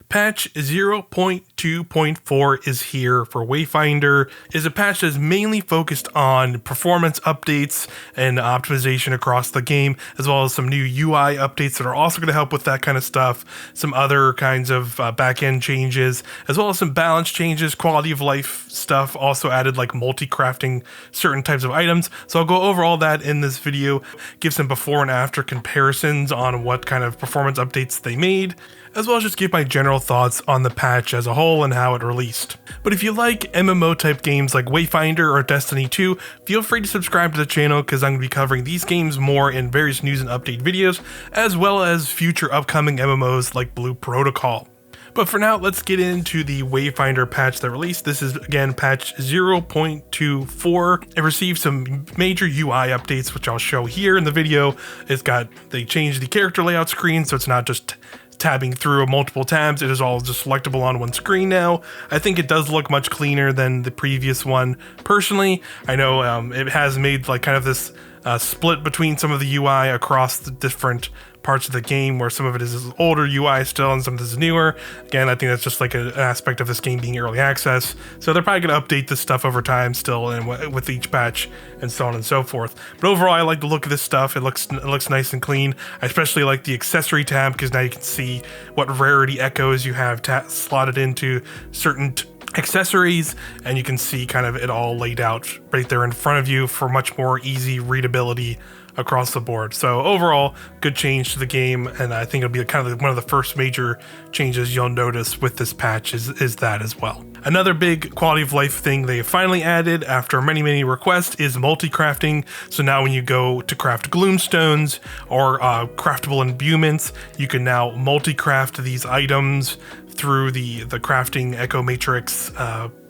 Patch 0.2.4 is here for Wayfinder. Is a patch that's mainly focused on performance updates and optimization across the game, as well as some new UI updates that are also going to help with that kind of stuff, some other kinds of back-end changes, as well as some balance changes, quality of life stuff, also added like multi-crafting certain types of items. So I'll go over all that in this video, give some before and after comparisons on what kind of performance updates they made, as well as just give my general thoughts on the patch as a whole and how it released. But if you like MMO type games like Wayfinder or Destiny 2, feel free to subscribe to the channel because I'm going to be covering these games more in various news and update videos, as well as future upcoming MMOs like Blue Protocol. But for now, let's get into the Wayfinder patch that released. This is, again, patch 0.24. It received some major UI updates, which I'll show here in the video. They changed the character layout screen, so it's not just tabbing through multiple tabs. It is all just selectable on one screen now. I think it does look much cleaner than the previous one. Personally, I know it has made like kind of this split between some of the UI across the different parts of the game, where some of it is older UI still and some of this is newer. Again, I think that's just like an aspect of this game being early access, so they're probably going to update this stuff over time still, and with each patch and so on and so forth. But overall, I like the look of this stuff. It looks nice and clean. I especially like the accessory tab because now you can see what rarity echoes you have slotted into certain accessories, and you can see kind of it all laid out right there in front of you for much more easy readability across the board. So overall, good change to the game, and I think it'll be kind of one of the first major changes you'll notice with this patch is that as well. Another big quality of life thing they finally added after many requests is multi-crafting. So now when you go to craft gloomstones or craftable imbuements, you can now multi-craft these items through the crafting echo matrix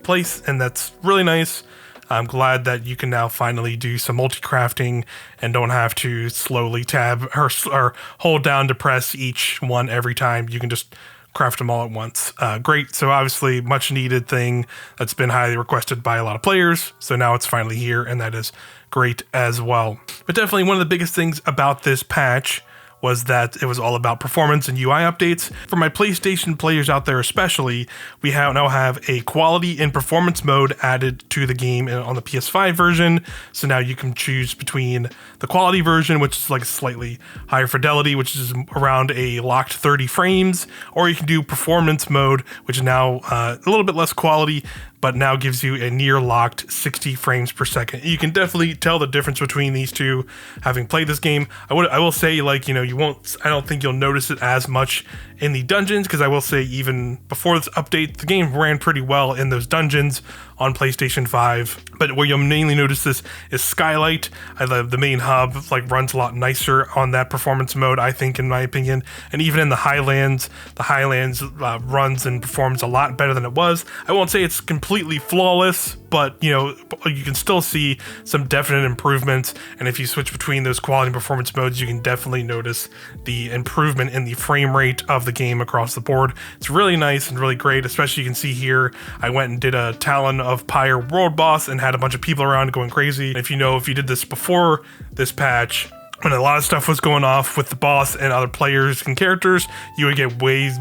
place, and that's really nice. I'm glad that you can now finally do some multi-crafting and don't have to slowly tab or hold down to press each one every time. You can just craft them all at once. Great. So obviously much needed thing that's been highly requested by a lot of players. So now it's finally here, and that is great as well. But definitely one of the biggest things about this patch was that it was all about performance and UI updates. For my PlayStation players out there especially, we now have a quality and performance mode added to the game on the PS5 version. So now you can choose between the quality version, which is like slightly higher fidelity, which is around a locked 30 frames, or you can do performance mode, which is now a little bit less quality, but now gives you a near locked 60 frames per second. You can definitely tell the difference between these two, having played this game. I will say, like, you know, I don't think you'll notice it as much in the dungeons, because I will say even before this update, the game ran pretty well in those dungeons on PlayStation 5. But where you'll mainly notice this is Skylight. The main hub runs a lot nicer on that performance mode, I think, in my opinion. And even in the Highlands runs and performs a lot better than it was. I won't say it's completely flawless, but you know, you can still see some definite improvements. And if you switch between those quality and performance modes, you can definitely notice the improvement in the frame rate of the game across the board. It's really nice and really great. Especially, you can see here, I went and did a Talon of Pyre world boss and had a bunch of people around going crazy. If you did this before this patch, when a lot of stuff was going off with the boss and other players and characters, you would get way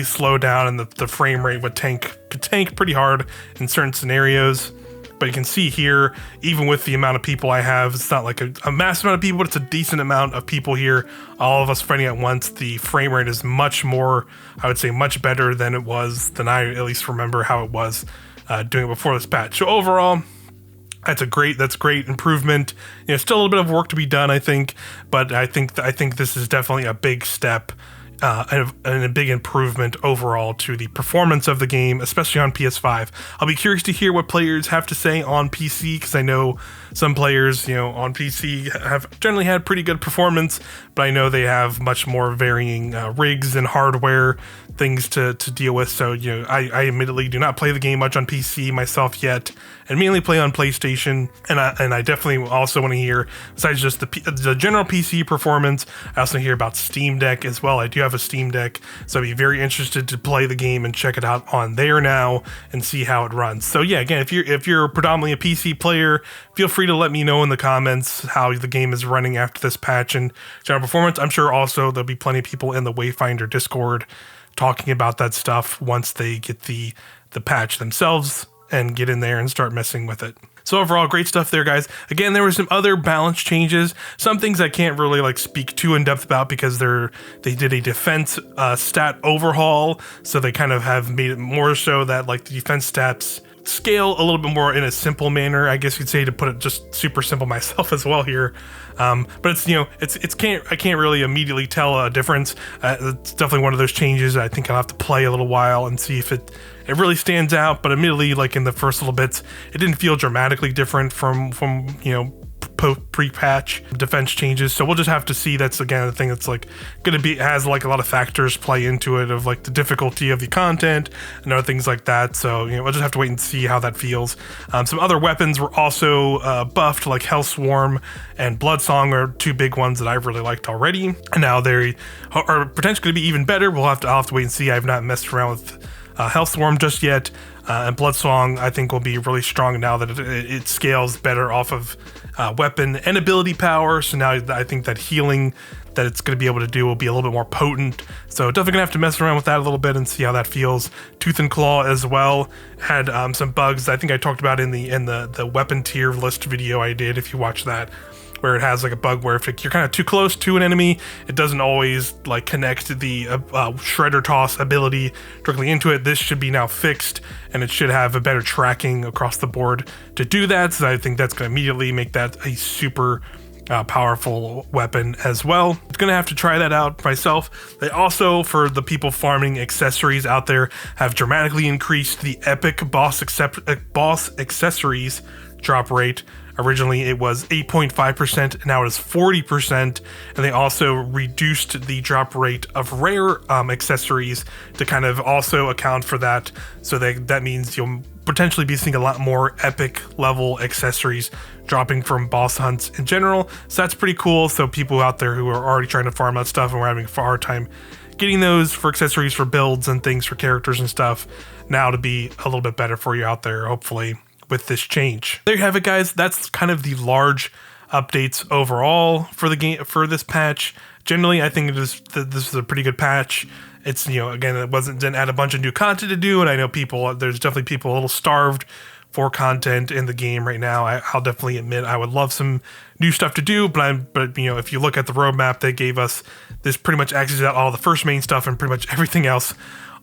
slowed down, and the frame rate could tank pretty hard in certain scenarios. But you can see here, even with the amount of people I have, it's not like a massive amount of people, but it's a decent amount of people here, all of us fighting at once. The frame rate is much more, I would say, much better than it was, than I at least remember how it was doing it before this patch. So overall, that's great improvement. You know, still a little bit of work to be done, I think, but I think this is definitely a big step and a big improvement overall to the performance of the game, especially on PS5. I'll be curious to hear what players have to say on PC, because I know some players, you know, on PC have generally had pretty good performance, but I know they have much more varying rigs and hardware things to deal with. So, you know, I admittedly do not play the game much on PC myself yet, and mainly play on PlayStation. And I definitely also want to hear, besides just the general PC performance, I also hear about Steam Deck as well. I do have a Steam Deck, so I'd be very interested to play the game and check it out on there now and see how it runs. So yeah, again, if you're predominantly a PC player, feel free to let me know in the comments how the game is running after this patch and general performance. I'm sure also there'll be plenty of people in the Wayfinder Discord talking about that stuff once they get the patch themselves and get in there and start messing with it. So overall, great stuff there, guys. Again, there were some other balance changes. Some things I can't really like speak too in depth about because they did a defense stat overhaul. So they kind of have made it more so that like the defense stats scale a little bit more in a simple manner, I guess you'd say, to put it just super simple myself as well here. But it's, you know, I can't really immediately tell a difference. It's definitely one of those changes. I think I'll have to play a little while and see if it really stands out. But admittedly, like in the first little bits, it didn't feel dramatically different from you know, pre-patch defense changes. So we'll just have to see. That's again the thing that's like going to be, has like a lot of factors play into it, of like the difficulty of the content and other things like that. So, you know, we'll just have to wait and see how that feels. Some other weapons were also buffed, like Hellswarm and Bloodsong are two big ones that I've really liked already, and now they are potentially going to be even better. I'll have to wait and see. I've not messed around with Hellswarm just yet, and Bloodsong I think will be really strong now that it scales better off of weapon and ability power. So now I think that healing that it's going to be able to do will be a little bit more potent. So definitely gonna have to mess around with that a little bit and see how that feels. Tooth and Claw as well had some bugs I think I talked about in the weapon tier list video I did, if you watch that, where it has like a bug where if you're kind of too close to an enemy, it doesn't always like connect the Shredder Toss ability directly into it. This should be now fixed, and it should have a better tracking across the board to do that. So I think that's going to immediately make that a super powerful weapon as well. I'm gonna have to try that out myself. They also, for the people farming accessories out there, have dramatically increased the epic boss accessories drop rate. Originally it was 8.5%, now it is 40%, and they also reduced the drop rate of rare accessories to kind of also account for that. So that means you'll potentially be seeing a lot more epic level accessories dropping from boss hunts in general. So that's pretty cool. So people out there who are already trying to farm that stuff and we're having a hard time getting those for accessories for builds and things for characters and stuff, now to be a little bit better for you out there, hopefully, with this change. There you have it, guys. That's kind of the large updates overall for the game, for this patch. Generally, I think this is a pretty good patch. It's, you know, again, didn't add a bunch of new content to do, and I know there's definitely people a little starved for content in the game right now. I'll definitely admit I would love some new stuff to do, but you know, if you look at the roadmap they gave us, this pretty much axes out all the first main stuff, and pretty much everything else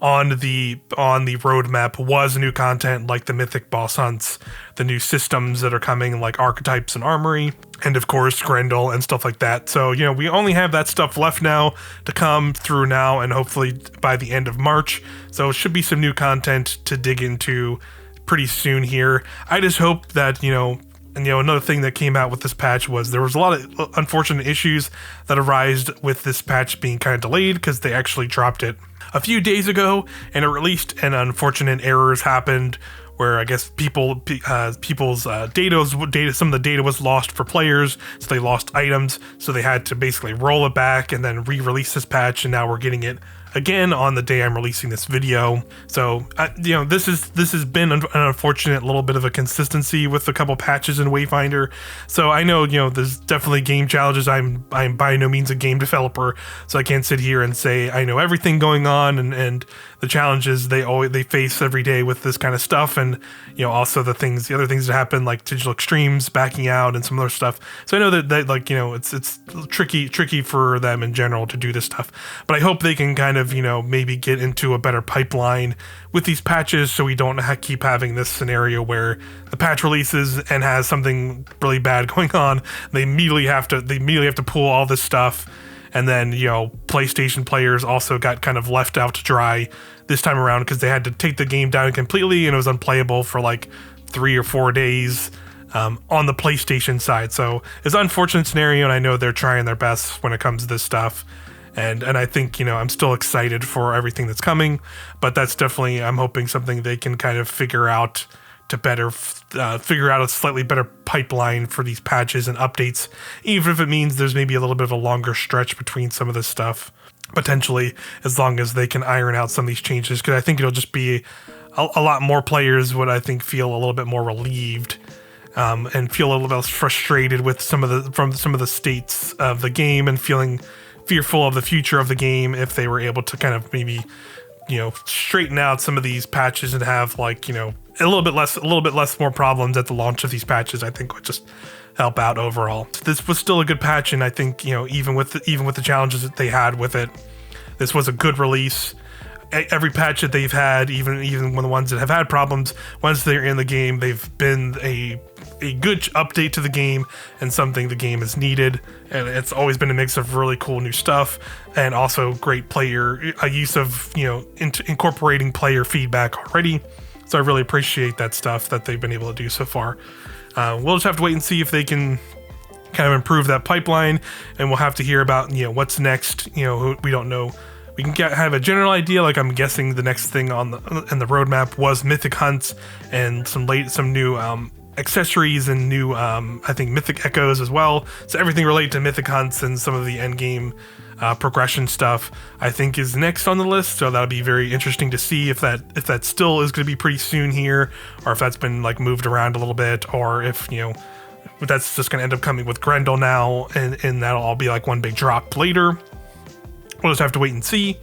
on the roadmap was new content, like the mythic boss hunts, the new systems that are coming, like archetypes and armory, and of course Grendel and stuff like that. So, you know, we only have that stuff left now to come through now, and hopefully by the end of March. So it should be some new content to dig into pretty soon here. I just hope that, you know, and you know, another thing that came out with this patch was there was a lot of unfortunate issues that arose with this patch being kind of delayed, because they actually dropped it a few days ago and it released, and unfortunate errors happened where I guess people's data, some of the data was lost for players, so they lost items, so they had to basically roll it back and then re-release this patch, and now we're getting it again on the day I'm releasing this video. So you know, this has been an unfortunate little bit of a consistency with a couple patches in Wayfinder. So I know, you know, there's definitely game challenges. I'm by no means a game developer, so I can't sit here and say I know everything going on and the challenges they face every day with this kind of stuff, and you know, also the other things that happen, like Digital Extremes backing out and some other stuff. So I know that like, you know, it's tricky for them in general to do this stuff, but I hope they can kind of, you know, maybe get into a better pipeline with these patches, so we don't keep having this scenario where the patch releases and has something really bad going on. They immediately have to pull all this stuff. And then, you know, PlayStation players also got kind of left out to dry this time around, because they had to take the game down completely, and it was unplayable for like 3 or 4 days on the PlayStation side. So it's an unfortunate scenario, and I know they're trying their best when it comes to this stuff. And I think, you know, I'm still excited for everything that's coming, but that's definitely, I'm hoping something they can kind of figure out to better figure out a slightly better pipeline for these patches and updates, even if it means there's maybe a little bit of a longer stretch between some of this stuff, potentially, as long as they can iron out some of these changes, because I think it'll just be a lot more players would, I think, feel a little bit more relieved and feel a little bit frustrated with some of the states of the game, and feeling fearful of the future of the game if they were able to kind of maybe straighten out some of these patches and have like, a little bit less more problems at the launch of these patches, I think would just help out overall. This was still a good patch, and I think, even with the challenges that they had with it, this was a good release. Every patch that they've had, even when the ones that have had problems, once they're in the game, they've been a good update to the game and something the game has needed. And it's always been a mix of really cool new stuff and also great player use of incorporating player feedback already. So I really appreciate that stuff that they've been able to do so far. We'll just have to wait and see if they can kind of improve that pipeline, and we'll have to hear about what's next. We don't know. We can have a general idea. Like, I'm guessing the next thing in the roadmap was mythic hunts and some new accessories and new I think mythic echoes as well. So everything related to mythic hunts and some of the end game progression stuff, I think, is next on the list. So that'll be very interesting to see if that still is going to be pretty soon here, or if that's been like moved around a little bit, or if that's just going to end up coming with Grendel now, and that'll all be like one big drop later. We'll just have to wait and see.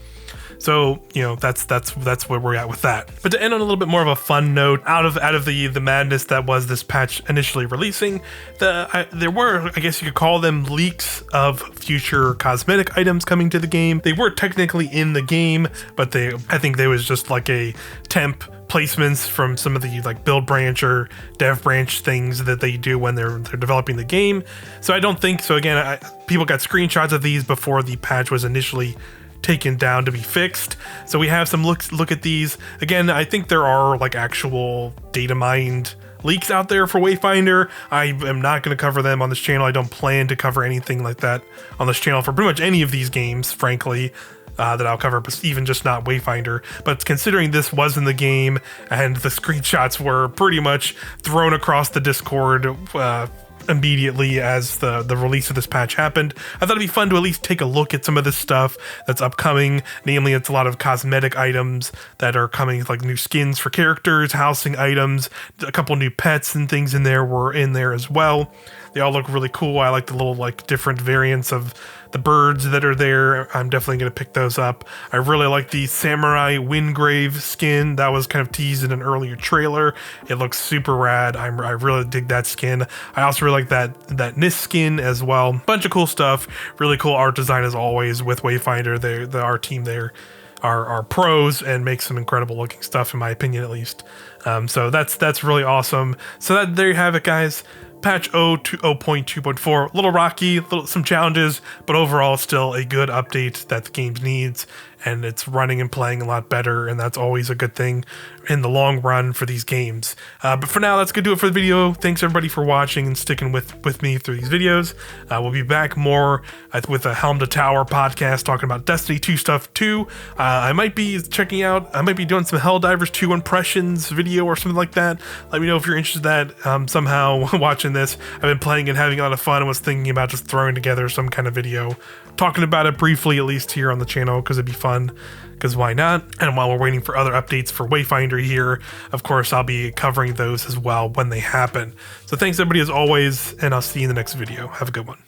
So, that's where we're at with that. But to end on a little bit more of a fun note, out of the madness that was this patch initially releasing, there were, I guess you could call them, leaks of future cosmetic items coming to the game. They were technically in the game, but I think there was just like a temp placements from some of the like build branch or dev branch things that they do when they're developing the game. So I don't think so. Again, people got screenshots of these before the patch was initially taken down to be fixed. So we have some look at these. Again, I think there are like actual data mined leaks out there for Wayfinder. I am not going to cover them on this channel. I don't plan to cover anything like that on this channel for pretty much any of these games, frankly. That I'll cover, even just not Wayfinder. But considering this was in the game and the screenshots were pretty much thrown across the Discord immediately as the release of this patch happened, I thought it'd be fun to at least take a look at some of this stuff that's upcoming. Namely, it's a lot of cosmetic items that are coming, like new skins for characters, housing items, a couple new pets and things were in there as well. They all look really cool. I like the little like different variants of the birds that are there. I'm definitely going to pick those up. I really like the Samurai Windgrave skin that was kind of teased in an earlier trailer. It looks super rad. I really dig that skin. I also really like that Nis skin as well. Bunch of cool stuff. Really cool art design as always with Wayfinder. Our team there are pros and make some incredible looking stuff, in my opinion at least. So that's really awesome. So there you have it, guys. Patch 0.2.4, a little rocky, some challenges, but overall still a good update that the game needs, and it's running and playing a lot better, and that's always a good thing in the long run for these games. But for now, that's going to do it for the video. Thanks everybody for watching and sticking with me through these videos. We'll be back more with a Helm to Tower podcast talking about Destiny 2 stuff too. I might be doing some Helldivers 2 impressions video or something like that. Let me know if you're interested in that somehow watching this. I've been playing and having a lot of fun and was thinking about just throwing together some kind of video talking about it briefly, at least here on the channel, because it'd be fun, because why not? And while we're waiting for other updates for Wayfinder here, of course, I'll be covering those as well when they happen. So thanks everybody as always, and I'll see you in the next video. Have a good one.